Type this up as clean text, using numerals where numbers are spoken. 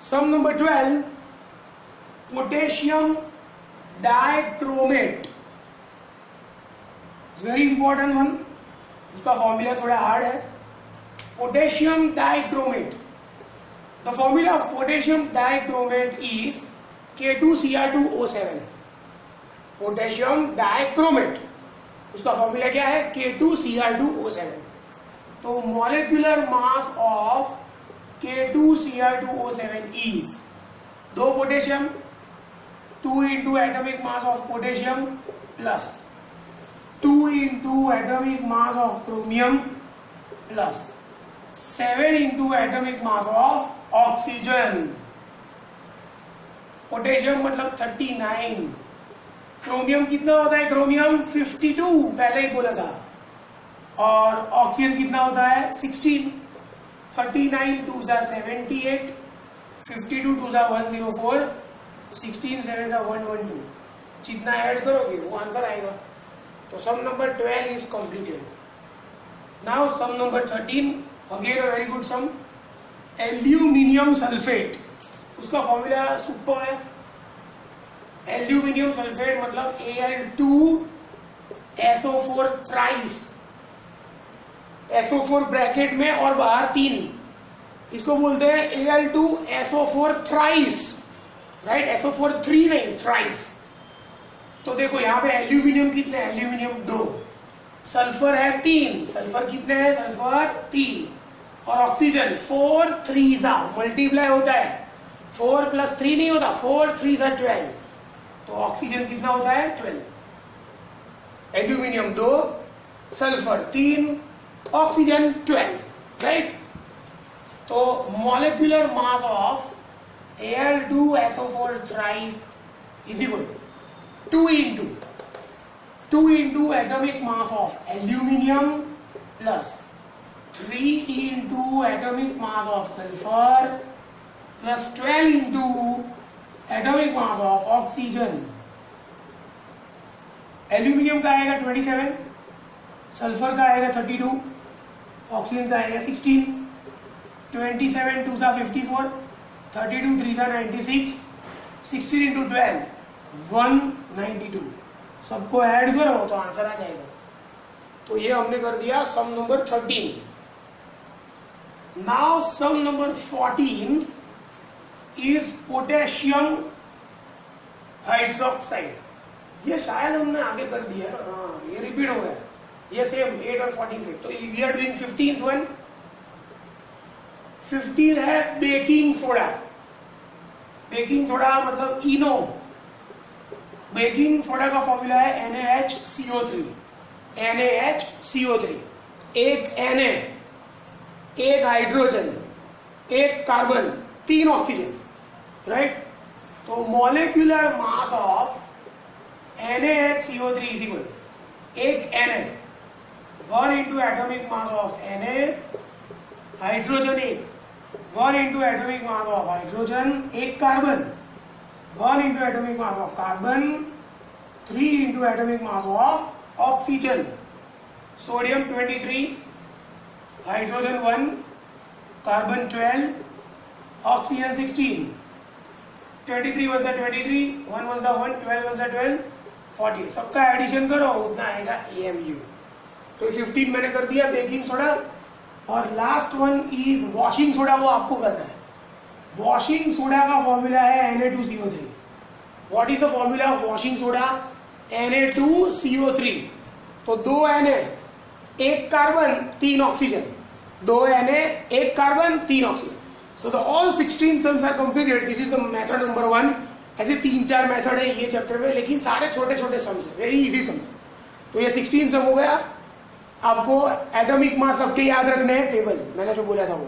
सम number 12, potassium dichromate, very important one. उसका formula थोड़ा hard है। Potassium dichromate, the formula of potassium dichromate is K2Cr2O7। Potassium dichromate, उसका formula क्या है? K2Cr2O7। तो molecular mass of K2Cr2O7 is 2 potassium, 2 into atomic mass of potassium plus 2 into atomic mass of chromium plus 7 into atomic mass of oxygen। Potassium मतलब 39, chromium कितना होता है? Chromium 52 पहले ही बोला था, और ऑक्सीजन कितना होता है? 16। 39 2 78, 52 2 104, 16 7 112। जितना ऐड करोगे वो आंसर आएगा। तो sum number 12 is completed. Now sum number 13, again a very good sum. Aluminium sulphate, उसका फॉर्मूला सुपर है। एल्यूमिनियम सल्फेट मतलब Al2SO4 थ्राइस, SO4 ब्रैकेट में और बाहर 3, इसको बोलते हैं Al2SO4 थ्राइस, राइट? SO4 3 नहीं, थ्राइस। तो देखो यहाँ पे एल्यूमिनियम कितने हैं? एल्यूमिनियम 2, सल्फर है 3, सल्फर कितने हैं? सल्फर 3, और ऑक्सीजन 4 3 मल्टीप्लाई होता है, 4 + 3 नहीं होता, 4 3 12। तो ऑक्सीजन कितना होता है? 12। Aluminium 2, sulphur 3, oxygen 12, right? तो molecular mass of Al2SO4 thrice is equal to 2 into atomic mass of aluminium plus 3 into atomic mass of sulfur plus 12 into atomic mass of oxygen। Aluminium का आएगा 27, sulphur का आएगा 32, oxygen का आएगा 16। 27 2 54, 32 3 96, 16 into 12 192। सबको add करो तो आंसर आ जाएगा। तो ये हमने कर दिया sum number 13। Now sum number 14 is potassium hydroxide. ये शायद हमने आगे कर दिया है, हाँ ये रिपीट हो गया, ये सेम 8 और 14 से। तो we are doing 15th one. 15 है बेकिंग सोडा। बेकिंग सोडा मतलब इनो। बेकिंग सोडा का फॉर्मूला है NaHCO3। NaHCO3, एक Na, एक हाइड्रोजन, एक कार्बन, 3 ऑक्सीजन, राइट? तो molecular mass of NaHCO3 is equal, एक Na, 1 into atomic mass of Na, hydrogen 1, 1 into atomic mass of hydrogen, एक carbon, 1 into atomic mass of carbon, 3 into atomic mass of oxygen. Sodium 23, hydrogen 1, carbon 12, oxygen 16। 23 1 सा 23, 1 1 सा 1, 12 1 सा 12, 40। सबका addition करो उतना आएगा AMU। तो 15 मैंने कर दिया बेकिंग सोडा। और last one is washing soda, वो आपको करना है। वॉशिंग सोडा का फॉर्मूला है Na2CO3। What is the formula of washing soda? Na2CO3। तो 2 Na, एक कार्बन, 3 ऑक्सीजन, 2 Na, एक carbon, 3 oxygen. So the all 16 sums are completed. This is the method number 1। ऐसे 3-4 मेथड है ये चैप्टर में, लेकिन सारे छोटे छोटे सम्स है, वेरी इजी सम्स। तो ये 16 सम हो गया। आपको एटॉमिक मास सबके याद रखने हैं, टेबल मैंने जो बोला था वो।